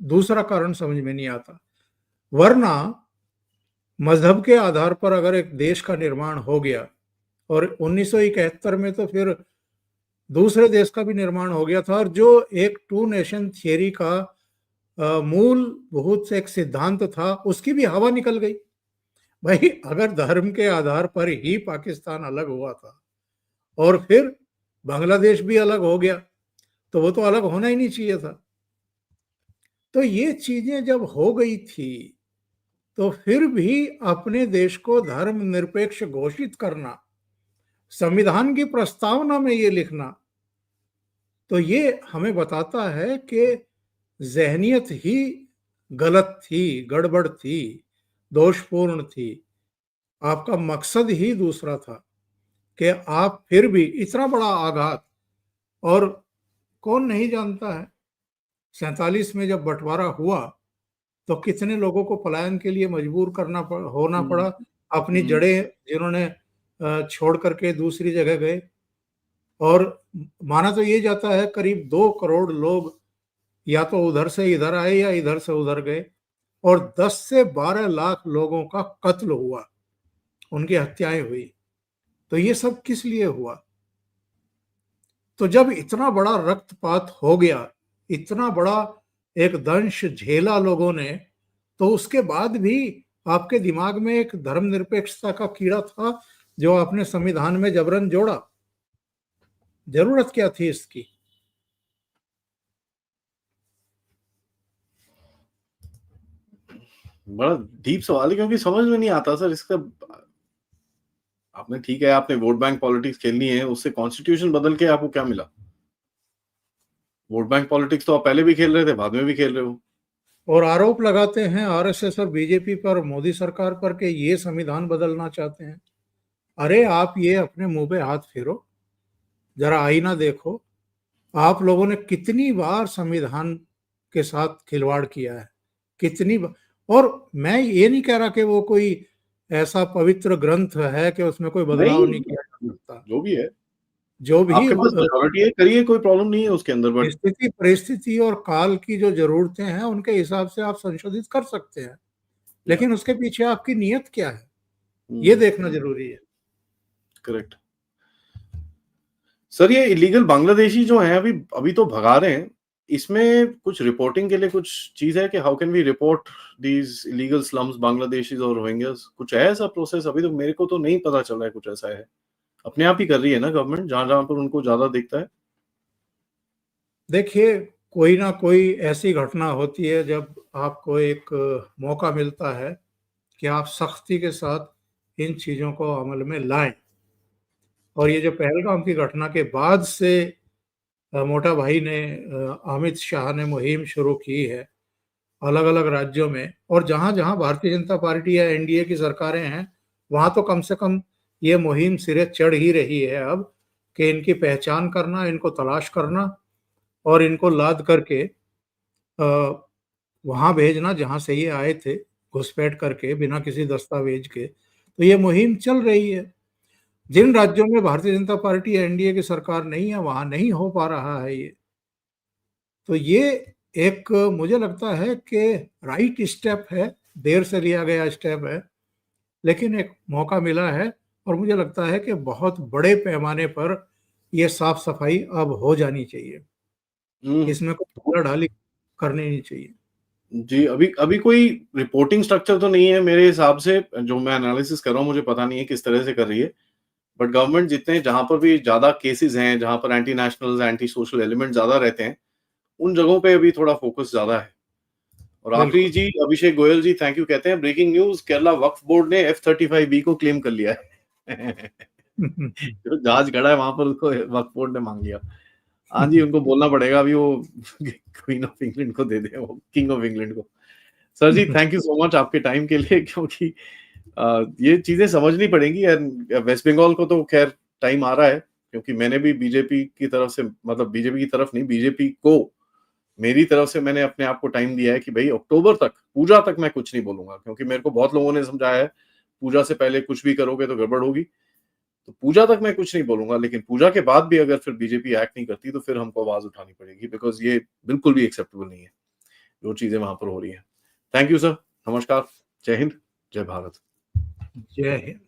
दूसरा कारण समझ में नहीं आता। वरना मजहब के आधार पर अगर एक देश का निर्माण हो गया, और 1971 में तो फिर दूसरे देश का भी निर्माण हो गया था, और जो एक 2 नेशन थियरी का मूल बहुत से एक सिद्धांत था, उसकी भी हवा निकल गई। भाई, अगर धर्म के आधार पर ही पाकिस्तान अलग हुआ था और फिर बांग्लादेश भी अलग हो गया, तो वो तो अलग होना ही नहीं चाहिए था। तो ये चीजें जब हो गई थी, तो फिर भी अपने देश को धर्मनिरपेक्ष घोषित करना, संविधान की प्रस्तावना में ये लिखना, तो ये हमें बताता है कि जहनियत ही गलत थी, गड़बड़ थी, दोषपूर्ण थी। आपका मकसद ही दूसरा था कि आप फिर भी इतना बड़ा आघात, और कौन नहीं जानता है 47 में जब बंटवारा हुआ तो कितने लोगों को पलायन के लिए मजबूर होना पड़ा, अपनी हम्म, जड़ें जिन्होंने छोड़ करके दूसरी जगह गए। और माना तो ये जाता है करीब 2 करोड़ लोग या तो उधर से इधर आए या इधर से उधर गए, और 10 से 12 लाख लोगों का कत्ल हुआ, उनकी हत्याएं हुई। तो ये सब किस लिए हुआ? तो जब इतना बड़ा रक्तपात हो गया, इतना बड़ा एक दंश झेला लोगों ने, तो उसके बाद भी आपके दिमाग में एक धर्मनिरपेक्षता का कीड़ा था जो आपने संविधान में जबरन जोड़ा। जरूरत क्या थी इसकी? बड़ा डीप सवाल है, क्योंकि समझ में नहीं आता सर इसका। आपने ठीक है, आपने वोट बैंक पॉलिटिक्स खेलनी है, उससे कॉन्स्टिट्यूशन बदल के आपको क्या मिला? वोट बैंक पॉलिटिक्स तो आप पहले भी खेल रहे थे, बाद में भी खेल रहे हो। और आरोप लगाते हैं आरएसएस और बीजेपी पर, मोदी सरकार पर, कि ये संविधान बदलना चाहते हैं। अरे आप ये अपने मुंह पे हाथ फेरो, जरा आईना देखो। आप लोगों ने कितनी बार संविधान के साथ खिलवाड़ किया है, कितनी बार। और मैं ये नहीं कह रहा कि वो कोई ऐसा पवित्र ग्रंथ है कि उसमें कोई बदलाव नहीं किया जा सकता। जो भी है, जो भी आपके पास मेजॉरिटी है, करिए, कोई प्रॉब्लम नहीं है उसके अंदर, बट स्थिति, परिस्थिति और काल की जो जरूरतें हैं उनके हिसाब से आप संशोधित कर सकते हैं, लेकिन उसके पीछे आपकी नीयत क्या है ये देखना जरूरी है। करेक्ट। सर ये इलीगल बांग्लादेशी जो हैं अभी तो भगा रहे हैं, इसमें कुछ रिपोर्टिंग के लिए कुछ चीज है कि how can we report these illegal slums Bangladeshis और रोहिंग्यास? कुछ है ऐसा प्रोसेस? अभी तो मेरे को तो नहीं पता चल रहा है कुछ ऐसा है। अपने आप ही कर रही है ना गवर्नमेंट, जहां जहां पर उनको ज्यादा दिखता है। देखिए, कोई ना कोई ऐसी घटना होती है जब आपको एक मौका मिलता है कि आप सख्ती के साथ इन चीज़ों को अमल में लाएं। और ये जो पहलगाम की घटना के बाद से मोटा भाई ने, अमित शाह ने मुहिम शुरू की है अलग अलग राज्यों में, और जहां जहां भारतीय जनता पार्टी या एनडीए की सरकारें हैं वहां तो कम से कम ये मुहिम सिरे चढ़ ही रही है अब, कि इनकी पहचान करना, इनको तलाश करना और इनको लाद करके वहां भेजना जहां से ये आए थे, घुसपैठ करके बिना किसी दस्तावेज के। तो ये मुहिम चल रही है। जिन राज्यों में भारतीय जनता पार्टी या एनडीए की सरकार नहीं है वहां नहीं हो पा रहा है ये। तो ये एक, मुझे लगता है कि राइट स्टेप है, देर से लिया गया स्टेप है, लेकिन एक मौका मिला है और मुझे लगता है कि बहुत बड़े पैमाने पर ये साफ सफाई अब हो जानी चाहिए। इसमें कोई ढाली करनी नहीं चाहिए। जी, अभी अभी कोई रिपोर्टिंग स्ट्रक्चर तो नहीं है मेरे हिसाब से, जो मैं एनालिसिस कर रहा हूँ मुझे पता नहीं है किस तरह से कर रही है। बट गवर्नमेंट जितने, जहां पर भी ज्यादा केसेस हैं, जहां पर anti national, anti social element ज्यादा रहते हैं, उन जगहों पे अभी थोड़ा फोकस ज्यादा है। और आखिरी जी, अभिषेक गोयल जी थैंक यू कहते हैं, ब्रेकिंग न्यूज, केरला वक्फ बोर्ड ने F-35B को क्लेम कर लिया है। जो जहाज खड़ा है वहां पर उसको वक्फ बोर्ड ने मांग लिया। हाँ जी, उनको बोलना पड़ेगा अभी वो क्वीन ऑफ इंग्लैंड को दे दे, वो किंग ऑफ इंग्लैंड को। Sir ji thank you so much आपके टाइम के लिए, क्योंकि ये चीजें समझनी पड़ेंगी। वेस्ट बंगाल को तो खैर टाइम आ रहा है, क्योंकि मैंने भी बीजेपी की तरफ से, मतलब बीजेपी की तरफ नहीं, बीजेपी को मेरी तरफ से मैंने अपने आप को टाइम दिया है कि भाई अक्टूबर तक, पूजा तक मैं कुछ नहीं बोलूंगा, क्योंकि मेरे को बहुत लोगों ने समझाया है पूजा से पहले कुछ भी करोगे तो गड़बड़ होगी। तो पूजा तक मैं कुछ नहीं बोलूंगा, लेकिन पूजा के बाद भी अगर फिर बीजेपी एक्ट नहीं करती तो फिर हमको आवाज उठानी पड़ेगी, बिकॉज ये बिल्कुल भी एक्सेप्टेबल नहीं है जो चीजें वहां पर हो रही हैं। थैंक यू सर, नमस्कार, जय हिंद, जय भारत। जय हिंद।